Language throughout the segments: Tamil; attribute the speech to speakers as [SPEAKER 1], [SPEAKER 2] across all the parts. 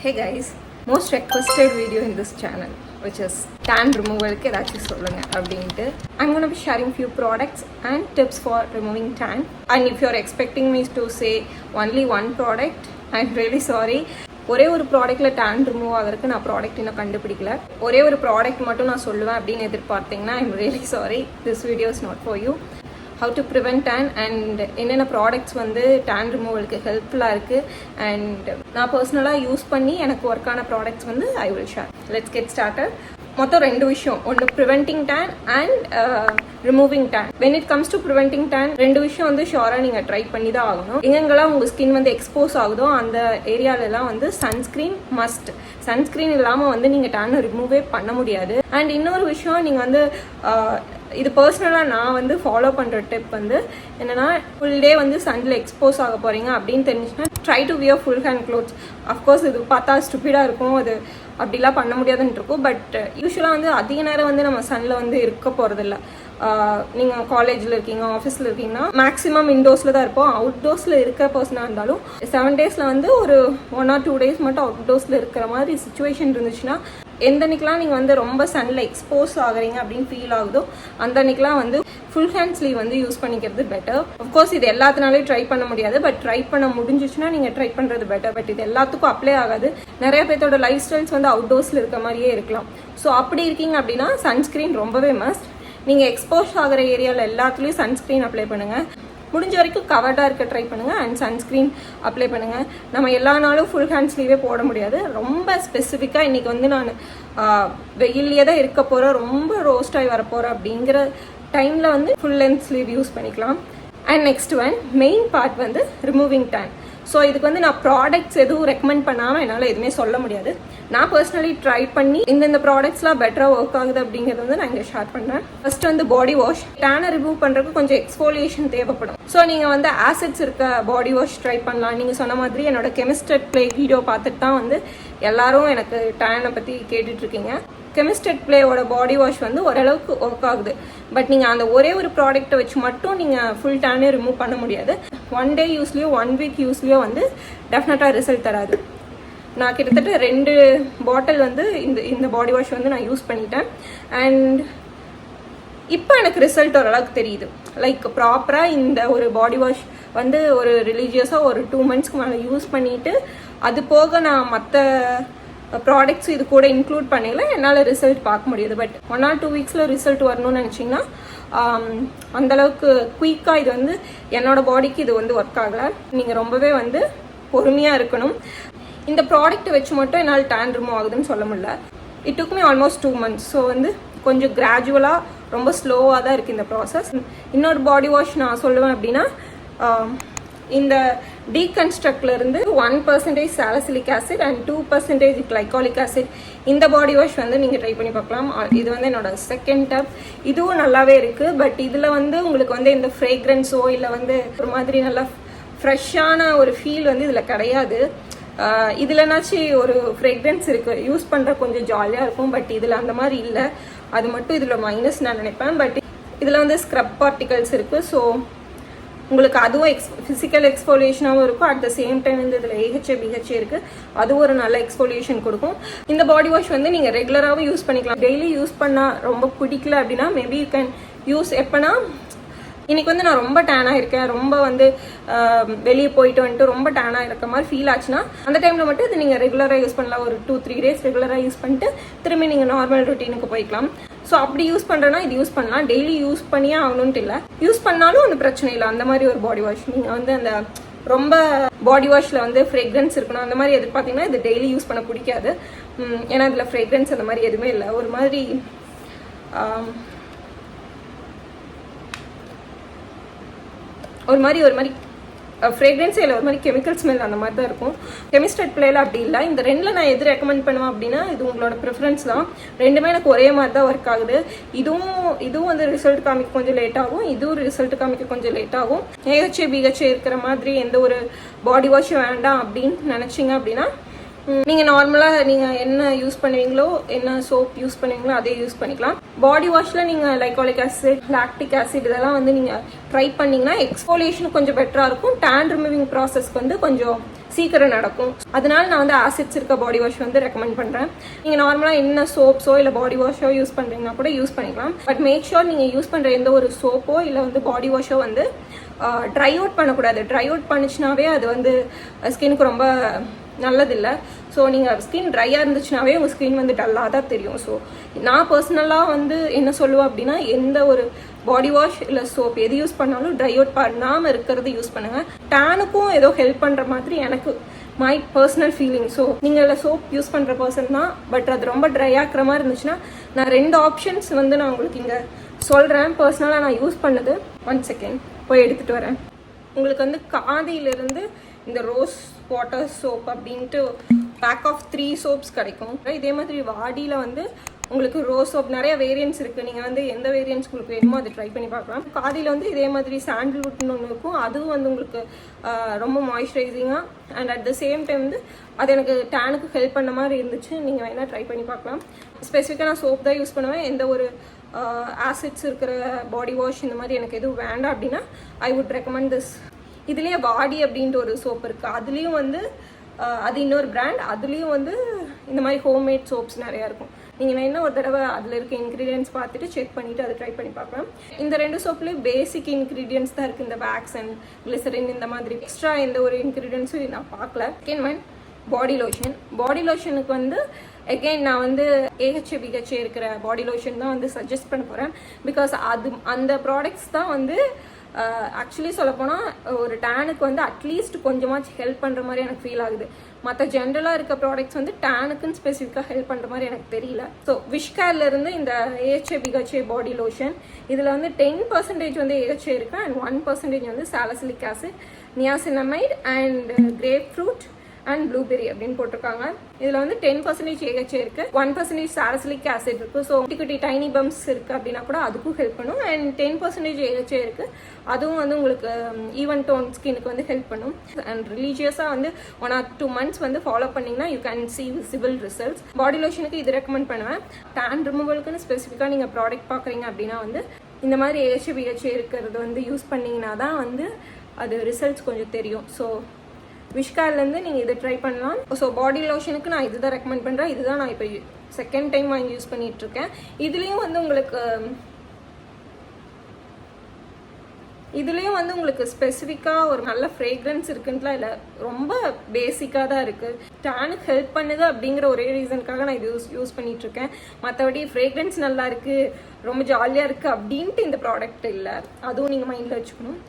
[SPEAKER 1] Hey guys, most requested video in this channel which is tan removal ku edachi solunga அப்படினு. I'm going to be sharing few products and tips for removing tan, and if you're expecting me to say only one product, I'm really sorry. ஒரே ஒரு ப்ராடக்ட்டில் டேன் ரிமூவ் ஆகிறதுக்கு நான் ப்ராடக்ட் இன்னும் கண்டுபிடிக்கல. ஒரே ஒரு ப்ராடக்ட் மட்டும் நான் சொல்லுவேன் அப்படின்னு எதிர்பார்த்தீங்கன்னா I'm really sorry, this video is not for you. How to prevent tan and என்னென்ன ப்ராடக்ட்ஸ் வந்து டேன் ரிமூவலுக்கு ஹெல்ப்ஃபுல்லாக இருக்குது அண்ட் நான் பர்சனலாக யூஸ் பண்ணி எனக்கு ஒர்க்கான ப்ராடக்ட்ஸ் வந்து I will share. Let's get started. மொத்தம் ரெண்டு விஷயம், ஒன்று preventing tan and removing tan. When it comes to preventing tan ரெண்டு விஷயம் வந்து ஷோராக நீங்கள் ட்ரை பண்ணி தான் ஆகணும். எங்கெங்கெல்லாம் உங்கள் ஸ்கின் வந்து எக்ஸ்போஸ் ஆகுதோ அந்த ஏரியாலெலாம் வந்து சன்ஸ்க்ரீன் மஸ்ட். சன்ஸ்க்ரீன் இல்லாமல் வந்து நீங்கள் டேனை ரிமூவே பண்ண முடியாது. அண்ட் இன்னொரு விஷயம், நீங்கள் வந்து இது பர்சனலாக நான் வந்து ஃபாலோ பண்ணுற டிப் வந்து என்னென்னா, ஃபுல் டே வந்து சன்னில் எக்ஸ்போஸ் ஆக போகிறீங்க அப்படின்னு தெரிஞ்சுன்னா try to wear full hand clothes. Of course இது பார்த்தா ஸ்டூபிடாக இருக்கும், அது அப்படிலாம் பண்ண முடியாதுன்னு இருக்கும். பட் யூஸ்வலாக வந்து அதிக நேரம் வந்து நம்ம சன்னில் வந்து இருக்க போகிறதில்ல. நீங்கள் காலேஜில் இருக்கீங்க, ஆஃபீஸில் இருக்கீங்கன்னா மேக்ஸிமம் இன்டோர்ஸில் தான் இருப்போம். அவுட்டோர்ஸில் இருக்க பர்சனாக இருந்தாலும் 7 days வந்து ஒரு 1 or 2 days மட்டும் அவுட்டோர்ஸில் இருக்கிற மாதிரி சுச்சுவேஷன் இருந்துச்சுன்னா, எந்த அன்னைக்கெலாம் நீங்கள் வந்து ரொம்ப சன்னில் எக்ஸ்போஸ் ஆகுறீங்க அப்படின்னு ஃபீல் ஆகுதோ அந்த அன்னைக்கெலாம் வந்து ஃபுல் ஹேண்ட் ஸ்லீவ் வந்து யூஸ் பண்ணிக்கிறது பெட்டர். அஃப்கோர்ஸ் இது எல்லாத்தினாலையும் ட்ரை பண்ண முடியாது, பட் ட்ரை பண்ண முடிஞ்சிச்சுன்னா நீங்கள் ட்ரை பண்ணுறது பெட்டர். பட் இது எல்லாத்துக்கும் அப்ளை ஆகாது. நிறைய பேர்த்தோட லைஃப் ஸ்டைல்ஸ் வந்து அவுட்டோர்ஸில் இருக்க மாதிரியே இருக்கலாம். ஸோ அப்படி இருக்கீங்க அப்படின்னா சன்ஸ்க்ரீன் ரொம்பவே மஸ்ட். நீங்கள் எக்ஸ்போஸ் ஆகிற ஏரியாவில் எல்லாத்துலேயும் சன்ஸ்க்ரீன் அப்ளை பண்ணுங்கள். முடிஞ்ச வரைக்கும் கவர்டாக இருக்க ட்ரை பண்ணுங்கள் அண்ட் சன்ஸ்க்ரீன் அப்ளை பண்ணுங்கள். நம்ம எல்லா நாளும் ஃபுல் ஹேண்ட் ஸ்லீவே போட முடியாது. ரொம்ப ஸ்பெசிஃபிக்காக இன்றைக்கி வந்து நான் வெயிலே தான் இருக்க போகிறேன், ரொம்ப ரோஸ்ட் ஆகி வரப்போகிறேன் அப்படிங்கிற டைமில் வந்து ஃபுல் லென்த் ஸ்லீவ் யூஸ் பண்ணிக்கலாம். And next one, main part வந்து ரிமூவிங் டேன். ஸோ இதுக்கு வந்து நான் ப்ராடக்ட்ஸ் எதுவும் ரெக்கமெண்ட் பண்ணாமல் என்னால் எதுவுமே சொல்ல முடியாது. நான் பர்சனலி ட்ரை பண்ணி இந்த ப்ராடக்ட்ஸ்லாம் பெட்டராக ஒர்க் ஆகுது அப்படிங்கிறது வந்து நான் இங்கே ஷேர் பண்ணுறேன். ஃபர்ஸ்ட் வந்து பாடி வாஷ். டேனை ரிமூவ் பண்ணுறதுக்கு கொஞ்சம் எக்ஸ்ஃபோலியேஷன் தேவைப்படும். ஸோ நீங்கள் வந்து ஆசிட்ஸ் இருக்க பாடி வாஷ் ட்ரை பண்ணலாம். நீங்கள் சொன்ன மாதிரி என்னோட கெமிஸ்டர் ப்ளே வீடியோ பார்த்துட்டு தான் வந்து எல்லாரும் எனக்கு டேனை பற்றி கேட்டுட்ருக்கீங்க. கெமிஸ்டர் பிளேயோட பாடி வாஷ் வந்து ஓரளவுக்கு ஒர்க் ஆகுது. பட் நீங்கள் அந்த ஒரே ஒரு ப்ராடக்ட்டை வச்சு மட்டும் நீங்கள் ஃபுல் டேனே ரிமூவ் பண்ண முடியாது. 1 day யூஸ்லேயோ 1 week யூஸ்லேயோ வந்து டெஃபினட்டாக ரிசல்ட் தராது. நான் கிட்டத்தட்ட 2 பாட்டில் வந்து இந்த பாடி வாஷ் வந்து நான் யூஸ் பண்ணிட்டேன். அண்ட் இப்போ எனக்கு ரிசல்ட் ஓரளவுக்கு தெரியுது. லைக் ப்ராப்பராக இந்த ஒரு பாடி வாஷ் வந்து ஒரு ரிலீஜியஸாக ஒரு 2 monthsக்கு மேலே யூஸ் பண்ணிவிட்டு அது போக நான் மற்ற ப்ராடக்ட்ஸ் இது கூட இன்க்ளூட் பண்ணல என்னால் ரிசல்ட் பார்க்க முடியுது. பட் 1 or 2 weeksல ரிசல்ட் வரணும்னு நினச்சிங்கன்னா அந்தளவுக்கு குயிக்காக இது வந்து என்னோட பாடிக்கு இது வந்து ஒர்க் ஆகலை. நீங்கள் ரொம்பவே வந்து பொறுமையாக இருக்கணும். இந்த ப்ராடக்ட்டை வச்சு மட்டும் என்னால் டேன் ரிமூவ் ஆகுதுன்னு சொல்ல முடியல. It took me almost 2 months. So வந்து கொஞ்சம் கிராஜுவலாக ரொம்ப ஸ்லோவாக தான் இருக்குது இந்த ப்ராசஸ். இன்னொரு பாடி வாஷ் நான் சொல்லுவேன் அப்படின்னா, இந்த டீகன்ஸ்ட்ரக்ட்லேருந்து 1% salicylic acid and 2% glycolic acid இந்த பாடி வாஷ் வந்து நீங்கள் ட்ரை பண்ணி பார்க்கலாம். இது வந்து என்னோட செகண்ட் டப். இதுவும் நல்லாவே இருக்குது. பட் இதில் வந்து உங்களுக்கு வந்து இந்த ஃப்ரேக்ரன்ஸோ இல்லை வந்து ஒரு மாதிரி நல்லா ஃப்ரெஷ்ஷான ஒரு ஃபீல் வந்து இதில் கிடையாது. இதுலனாச்சும் ஒரு ஃப்ரேக்ரன்ஸ் இருக்குது, யூஸ் பண்ணுற கொஞ்சம் ஜாலியாக இருக்கும். பட் இதில் அந்த மாதிரி இல்லை. அது மட்டும் இதில் மைனஸ் நான் நினைப்பேன். பட் இதில் வந்து ஸ்க்ரப் பார்ட்டிகல்ஸ் இருக்குது. ஸோ உங்களுக்கு அதுவும் ஃபிசிக்கல் எக்ஸ்ஃபோலியேஷனாகவும் இருக்கும். அட் த சேம் டைம் வந்து இதில் AHA BHA இருக்குது, அதுவும் ஒரு நல்ல எக்ஸ்ஃபோலியேஷன் கொடுக்கும். இந்த பாடி வாஷ் வந்து நீங்கள் ரெகுலராகவும் யூஸ் பண்ணிக்கலாம். டெய்லி யூஸ் பண்ணால் ரொம்ப பிடிக்கல அப்படின்னா மேபி யூ கேன் யூஸ். எப்போனா இன்றைக்கி வந்து நான் ரொம்ப டேனாக இருக்கேன், ரொம்ப வந்து வெளியே போயிட்டு வந்துட்டு ரொம்ப டேனாக இருக்க மாதிரி ஃபீல் ஆச்சுன்னா அந்த டைமில் மட்டும் இது நீங்கள் ரெகுலராக யூஸ் பண்ணலாம். ஒரு 2-3 days ரெகுலராக யூஸ் பண்ணிட்டு திரும்பி நீங்கள் நார்மல் ரொட்டீனுக்கு போய்க்கலாம். ஸோ அப்படி யூஸ் பண்ணுறேன்னா இது யூஸ் பண்ணலாம். டெய்லி யூஸ் பண்ணியே ஆகணுன்ட்டு இல்லை, யூஸ் பண்ணாலும் ஒன்றும் பிரச்சனை இல்லை. அந்த மாதிரி ஒரு பாடி வாஷ் நீங்கள் வந்து அந்த ரொம்ப பாடி வாஷில் வந்து ஃப்ரேக்ரன்ஸ் இருக்கணும் அந்த மாதிரி எதிர்பார்த்தீங்கன்னா இது டெய்லி யூஸ் பண்ண பிடிக்காது. ஏன்னா இதில் ஃப்ரேக்ரன்ஸ் அந்த மாதிரி எதுவுமே இல்லை. ஒரு மாதிரி ஃப்ரேக்ரன்ஸே இல்லை, ஒரு மாதிரி கெமிக்கல் ஸ்மெல் அந்த மாதிரி தான் இருக்கும். கெமிஸ்டர் பிளேயில் அப்படி இல்லை. இந்த ரெண்டில் நான் எது ரெக்கமெண்ட் பண்ணுவேன் அப்படின்னா, இது உங்களோட ப்ரிஃபரன்ஸ் தான். ரெண்டுமே எனக்கு ஒரே மாதிரி தான் ஒர்க் ஆகுது. இதுவும் வந்து ரிசல்ட் காமிக்க கொஞ்சம் லேட் ஆகும், இதுவும் ரிசல்ட் காமிக்க கொஞ்சம் லேட் ஆகும். AHA BHA இருக்கிற மாதிரி எந்த ஒரு பாடி வாஷும் வேண்டாம் அப்படின்னு நினச்சிங்க அப்படின்னா நீங்கள் நார்மலாக நீங்கள் என்ன யூஸ் பண்ணுவீங்களோ, என்ன சோப் யூஸ் பண்ணுவீங்களோ அதே யூஸ் பண்ணிக்கலாம். பாடி வாஷில் நீங்கள் லைகாலிக் ஆசிட், லாக்டிக் ஆசிட் இதெல்லாம் வந்து நீங்கள் ட்ரை பண்ணிங்கன்னா எக்ஸ்ஃபோலியேஷன் கொஞ்சம் பெட்டராக இருக்கும். டேன் ரிமூவிங் ப்ராசஸ்க்கு வந்து கொஞ்சம் சீக்கிரம் நடக்கும். அதனால நான் வந்து ஆசிட்ஸ் இருக்க பாடி வாஷ் வந்து ரெக்கமெண்ட் பண்ணுறேன். நீங்கள் நார்மலாக என்ன சோப்ஸோ இல்லை பாடி வாஷோ யூஸ் பண்ணுறீங்கன்னா கூட யூஸ் பண்ணிக்கலாம். பட் மேக் ஷூர் நீங்கள் யூஸ் பண்ணுற எந்த ஒரு சோப்போ இல்லை வந்து பாடி வாஷோ வந்து ட்ரை அவுட் பண்ணக்கூடாது. ட்ரை அவுட் பண்ணிச்சுனாவே அது வந்து ஸ்கின்னுக்கு ரொம்ப நல்லதில்லை. ஸோ நீங்கள் ஸ்கின் ட்ரையாக இருந்துச்சுனாவே உங்கள் ஸ்கின் வந்து டல்லாக தான் தெரியும். ஸோ நான் பர்சனலாக வந்து என்ன சொல்லுவேன் அப்படின்னா, எந்த ஒரு பாடி வாஷ் இல்லை சோப் எது யூஸ் பண்ணாலும் ட்ரை அவுட் பண்ணாமல் இருக்கிறது யூஸ் பண்ணுங்கள். டேனுக்கும் ஏதோ ஹெல்ப் பண்ணுற மாதிரி எனக்கு மை பர்சனல் ஃபீலிங். ஸோ நீங்கள் சோப் யூஸ் பண்ணுற பர்சன் தான், பட் அது ரொம்ப ட்ரை ஆக்குற மாதிரி இருந்துச்சுன்னா நான் 2 ஆப்ஷன்ஸ் வந்து நான் உங்களுக்கு இங்கே சொல்கிறேன். பர்சனலாக நான் யூஸ் பண்ணது. 1 செகண்ட் போய் எடுத்துகிட்டு வரேன். உங்களுக்கு வந்து காதியிலிருந்து இந்த ரோஸ் வாட்டர் சோப் அப்படின்ட்டு பேக் ஆஃப் 3 சோப்ஸ் கிடைக்கும். இதே மாதிரி வாடியில் வந்து உங்களுக்கு ரோஸ் சோப் நிறைய வேரியன்ட்ஸ் இருக்குது. நீங்கள் வந்து எந்த வேரியன்ட்ஸ் உங்களுக்கு வேணுமோ அதை ட்ரை பண்ணி பார்க்கலாம். காதியில் வந்து இதே மாதிரி சாண்டில்வுட்னு ஒன்று இருக்கும். அதுவும் வந்து உங்களுக்கு ரொம்ப மாய்ஸ்சரைசிங்காக and at the same time வந்து அது எனக்கு டேனுக்கு ஹெல்ப் பண்ண மாதிரி இருந்துச்சு. நீங்கள் வேணால் ட்ரை பண்ணி பார்க்கலாம். ஸ்பெசிஃபிக்காக நான் சோப் தான் யூஸ் பண்ணுவேன். எந்த ஒரு ஆசிட்ஸ் இருக்கிற பாடி வாஷ் இந்த மாதிரி எனக்கு எதுவும் வேண்டாம் அப்படின்னா ஐ வுட் ரெக்கமெண்ட் திஸ். இதுலேயே வாடி அப்படின்ட்டு ஒரு சோப் இருக்குது. அதுலேயும் வந்து அது இன்னொரு பிராண்ட். அதுலேயும் வந்து இந்த மாதிரி ஹோம்மேட் சோப்ஸ் நிறையா இருக்கும். நீங்கள் வேணால் ஒரு தடவை அதில் இருக்க இன்க்ரீடியன்ஸ் பார்த்துட்டு செக் பண்ணிவிட்டு அதை ட்ரை பண்ணி பார்க்கலாம். இந்த 2 சோப்லேயும் பேசிக் இன்க்ரீடியன்ஸ் தான் இருக்குது. இந்த வேக்ஸ் அண்ட் கிளிசரின் இந்த மாதிரி எக்ஸ்ட்ரா எந்த ஒரு இன்க்ரீடியன்ஸும் நான் பார்க்கல. Second one body lotion. Body லோஷனுக்கு வந்து அகெயின் நான் வந்து AHA BHA இருக்கிற பாடி லோஷன் தான் வந்து சஜஸ்ட் பண்ண போகிறேன். பிகாஸ் அது அந்த ப்ராடக்ட்ஸ் தான் வந்து ஆக்சுவலி சொல்லப்போனால் ஒரு டேனுக்கு வந்து அட்லீஸ்ட் கொஞ்சமாச்சு ஹெல்ப் பண்ணுற மாதிரி எனக்கு ஃபீல் ஆகுது. மற்ற ஜென்ரலாக இருக்க ப்ராடக்ட்ஸ் வந்து டேனுக்குன்னு ஸ்பெசிஃபிக்காக ஹெல்ப் பண்ணுற மாதிரி எனக்கு தெரியல. ஸோ விஷ்கேர்லேருந்து இந்த AHA BHA பாடி லோஷன் இதில் வந்து 10% வந்து AHA இருக்குது அண்ட் 1% வந்து salicylic acid, niacinamide and grapefruit and blueberry அப்படின்னு போட்டிருக்காங்க. இதில் வந்து 10% AHA இருக்குது, 1% சாலிசிலிக் ஆசிட் இருக்குது. ஸோ குட்டி குட்டி டைனி பம்ப்ஸ் இருக்குது அப்படின்னா கூட அதுக்கும் ஹெல்ப் பண்ணும். அண்ட் 10% AHA இருக்குது. அதுவும் வந்து உங்களுக்கு ஈவன் டோன் ஸ்கின்னுக்கு வந்து ஹெல்ப் பண்ணும். அண்ட் ரிலீஜியஸாக வந்து 1 or 2 months வந்து ஃபாலோ பண்ணிங்கன்னா you can see visible results. Body லோஷனுக்கு இது ரெக்கமெண்ட் பண்ணுவேன். டேன் ரிமூவலுக்குன்னு ஸ்பெசிஃபிக்காக நீங்கள் ப்ராடக்ட் பார்க்குறீங்க அப்படின்னா வந்து இந்த மாதிரி AHA BHA இருக்கிறது வந்து யூஸ் பண்ணிங்கன்னா தான் வந்து அது ரிசல்ட்ஸ் கொஞ்சம் தெரியும். ஸோ விஷ்கார்லேருந்து நீங்கள் இதை ட்ரை பண்ணலாம். ஸோ பாடி லோஷனுக்கு நான் இதுதான் ரெக்கமெண்ட் பண்ணுறேன். இதுதான் நான் இப்போ செகண்ட் டைம் வாங்கி யூஸ் பண்ணிகிட்ருக்கேன். இதுலேயும் வந்து உங்களுக்கு ஸ்பெசிஃபிக்காக ஒரு நல்ல ஃப்ரேக்ரன்ஸ் இருக்குன்ட்டுலாம் இல்லை, ரொம்ப பேசிக்காக தான் இருக்குது. டேனுக்கு ஹெல்ப் பண்ணுது அப்படிங்கிற ஒரே ரீசனுக்காக நான் இது யூஸ் பண்ணிகிட்ருக்கேன். மற்றபடி ஃப்ரேக்ரன்ஸ் நல்லா இருக்குது, ரொம்ப ஜாலியாக இருக்குது அப்படின்ட்டு இந்த ப்ராடக்ட் இல்லை. அதுவும் நீங்கள் மைண்டில் வச்சுக்கணும்.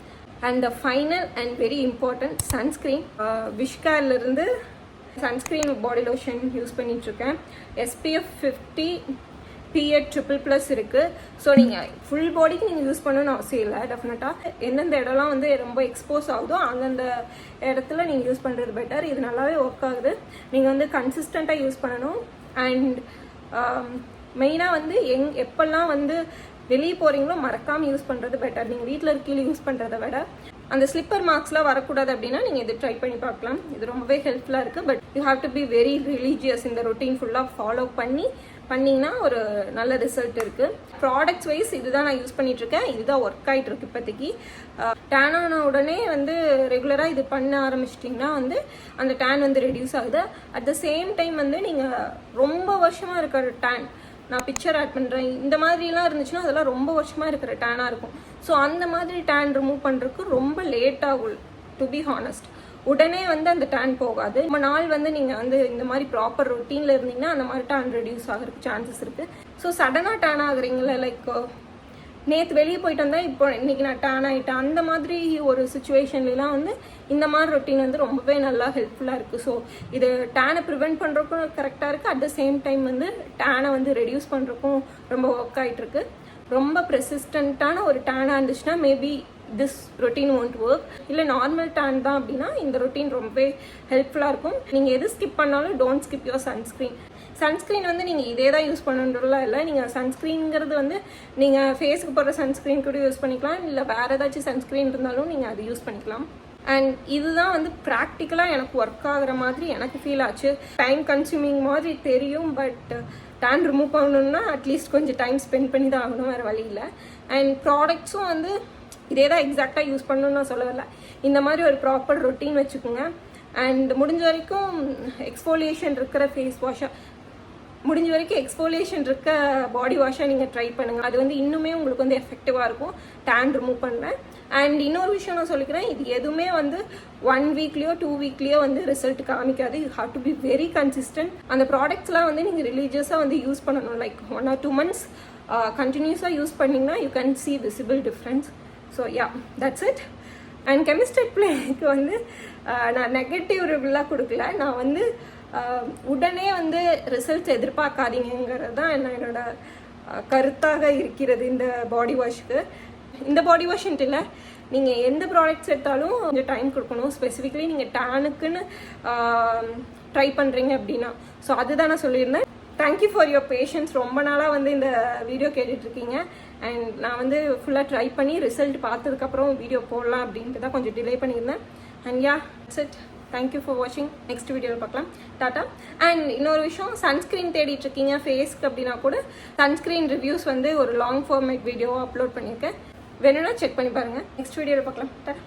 [SPEAKER 1] And the final and very important sunscreen. விஷ்கார்லேருந்து சன்ஸ்க்ரீன் பாடி லோஷன் யூஸ் பண்ணிகிட்ருக்கேன். SPF 50 PA++ இருக்குது. ஸோ நீங்கள் ஃபுல் பாடிக்கு நீங்கள் யூஸ் பண்ணணும்னு அவசியம் இல்லை. டெஃபினட்டாக எந்தெந்த இடம்லாம் வந்து ரொம்ப எக்ஸ்போஸ் ஆகுதோ அந்தந்த இடத்துல நீங்கள் யூஸ் பண்ணுறது பெட்டர். இது நல்லாவே ஒர்க் ஆகுது. நீங்கள் வந்து கன்சிஸ்டண்ட்டாக யூஸ் பண்ணணும். அண்ட் மெயினாக வந்து எப்பெல்லாம் வந்து வெளியே போகிறீங்களோ மறக்காமல் யூஸ் பண்ணுறது பெட்டர். நீங்கள் வீட்டில் இருக்கீங்களே யூஸ் பண்ணுறதை விட அந்த ஸ்லிப்பர் மார்க்ஸ்லாம் வரக்கூடாது அப்படின்னா நீங்கள் இது ட்ரை பண்ணி பார்க்கலாம். இது ரொம்பவே ஹெல்ப்ஃபுல்லாக இருக்குது. But you have to be very religious. இந்த ரொட்டீன் ஃபுல்லாக ஃபாலோ பண்ணிங்கன்னா ஒரு நல்ல ரிசல்ட் இருக்குது. ப்ராடக்ட்ஸ் வைஸ் இதுதான் நான் யூஸ் பண்ணிகிட்ருக்கேன். இதுதான் ஒர்க் ஆகிட்டு இருக்கு இப்போதைக்கு. டேன் ஆன உடனே வந்து ரெகுலராக இது பண்ண ஆரம்பிச்சிட்டிங்கன்னா வந்து அந்த டேன் வந்து ரெடியூஸ் ஆகுது. அட் த சேம் டைம் வந்து நீங்கள் ரொம்ப வருஷமாக இருக்கிற டேன், நான் பிக்சர் ஆட் பண்ணுறேன், இந்த மாதிரிலாம் இருந்துச்சுன்னா அதெல்லாம் ரொம்ப வருஷமாக இருக்கிற டேனாக இருக்கும். ஸோ அந்த மாதிரி டேன் ரிமூவ் பண்ணுறதுக்கு ரொம்ப லேட் ஆகும். டு பி ஹானஸ்ட், உடனே வந்து அந்த டேன் போகாது. ரொம்ப நாள் வந்து நீங்கள் வந்து இந்த மாதிரி ப்ராப்பர் ரொட்டீனில் இருந்தீங்கன்னா அந்த மாதிரி டேன் ரெடியூஸ் ஆகிறதுக்கு சான்சஸ் இருக்குது. ஸோ சடனாக டேன் ஆகுறீங்களா, லைக் நேற்று வெளியே போயிட்டு வந்தால் இப்போ இன்றைக்கி நான் டேன் ஆகிட்டேன், அந்த மாதிரி ஒரு சுச்சுவேஷன்லாம் வந்து இந்த மாதிரி ரொட்டீன் வந்து ரொம்பவே நல்லா ஹெல்ப்ஃபுல்லாக இருக்குது. ஸோ இது டேனை ப்ரிவெண்ட் பண்ணுறதுக்கும் கரெக்டாக இருக்குது. அட் த சேம் டைம் வந்து டேனை வந்து ரெடியூஸ் பண்ணுறதுக்கும் ரொம்ப ஒர்க் ஆகிட்டுருக்கு. ரொம்ப ப்ரெசிஸ்டண்ட்டான ஒரு டேனாக இருந்துச்சுன்னா maybe this routine won't work. இல்லை நார்மல் டேன் தான் அப்படின்னா இந்த ரொட்டீன் ரொம்பவே ஹெல்ப்ஃபுல்லாக இருக்கும். நீங்கள் எது ஸ்கிப் பண்ணாலும் don't skip your sunscreen. Sunscreen வந்து நீங்கள் இதே தான் யூஸ் பண்ணுறதுலாம் இல்லை. நீங்கள் சன்ஸ்க்ரீனுங்கிறது வந்து நீங்கள் ஃபேஸுக்கு போடுற சன்ஸ்க்ரீன் கூட யூஸ் பண்ணிக்கலாம். இல்லை வேறு ஏதாச்சும் சன்ஸ்க்ரீன் இருந்தாலும் நீங்கள் அது யூஸ் பண்ணிக்கலாம். அண்ட் இதுதான் வந்து ப்ராக்டிக்கலாக எனக்கு ஒர்க் ஆகிற மாதிரி எனக்கு ஃபீல் ஆச்சு. டைம் கன்சூமிங் மாதிரி தெரியும், பட் டேன் ரிமூவ் பண்ணணுன்னா அட்லீஸ்ட் கொஞ்சம் டைம் ஸ்பெண்ட் பண்ணி தான் ஆகணும், வேறு வழி இல்லை. அண்ட் ப்ராடக்ட்ஸும் வந்து இதே தான் எக்ஸாக்டாக யூஸ் பண்ணணும்னு நான் சொல்ல வரல. இந்த மாதிரி ஒரு ப்ராப்பர் ரொட்டீன் வச்சுக்கோங்க. அண்ட் முடிஞ்ச வரைக்கும் எக்ஸ்ஃபோலியேஷன் இருக்கிற ஃபேஸ் வாஷாக, முடிஞ்ச வரைக்கும் எக்ஸ்ஃபோலியேஷன் இருக்க பாடி வாஷாக நீங்கள் ட்ரை பண்ணுங்கள். அது வந்து இன்னுமே உங்களுக்கு வந்து எஃபெக்டிவாக இருக்கும் டேன் ரிமூவ் பண்ணுறேன். அண்ட் இன்னொரு விஷயம் நான் சொல்லிக்கிறேன், இது எதுவுமே வந்து 1 வீக்லேயோ 2 வீக்லேயோ வந்து ரிசல்ட் காமிக்காது. You have to be very consistent. அந்த ப்ராடக்ட்ஸ்லாம் வந்து நீங்கள் ரிலீஜியஸாக வந்து யூஸ் பண்ணணும். லைக் 1 or 2 months கண்டினியூஸாக யூஸ் பண்ணிங்கன்னா you can see visible difference. So yeah, that's it. And chemistry பிளேக்கு வந்து நான் நெகட்டிவ் ரிவ்யூலாம் கொடுக்கல. நான் வந்து உடனே வந்து ரிசல்ட்ஸ் எதிர்பார்க்காதீங்கிறது தான் என்னோட கருத்தாக இருக்கிறது இந்த பாடி வாஷ்க்கு. இந்த பாடி வாஷ்ன்ட்டு இல்லை, நீங்கள் எந்த ப்ராடக்ட்ஸ் எடுத்தாலும் கொஞ்சம் டைம் கொடுக்கணும். ஸ்பெசிஃபிக்கலி நீங்கள் டேனுக்குன்னு ட்ரை பண்ணுறீங்க அப்படின்னா. ஸோ அதுதான் நான் சொல்லியிருந்தேன். Thank you for your patience. ரொம்ப நாளாக வந்து இந்த வீடியோ கேட்டுட்ருக்கீங்க. அண்ட் நான் வந்து ஃபுல்லாக ட்ரை பண்ணி ரிசல்ட் பார்த்ததுக்கப்புறம் வீடியோ போடலாம் அப்படின்ட்டு தான் கொஞ்சம் டிலே பண்ணியிருந்தேன். And yeah, it's it. Thank you for வாட்சிங். நெக்ஸ்ட் வீடியோவில் பார்க்கலாம். டாட்டா. அண்ட் இன்னொரு விஷயம், சன்ஸ்க்ரீன் தேடிட்டு இருக்கீங்க ஃபேஸ்க்கு அப்படின்னா கூட சன்ஸ்க்ரீன் ரிவ்யூஸ் வந்து ஒரு லாங் ஃபார்மேட் வீடியோவாக அப்லோட் பண்ணியிருக்கேன். வேணும்னா செக் பண்ணி பாருங்கள். நெக்ஸ்ட் வீடியோவில் பார்க்கலாம். டாட்டா.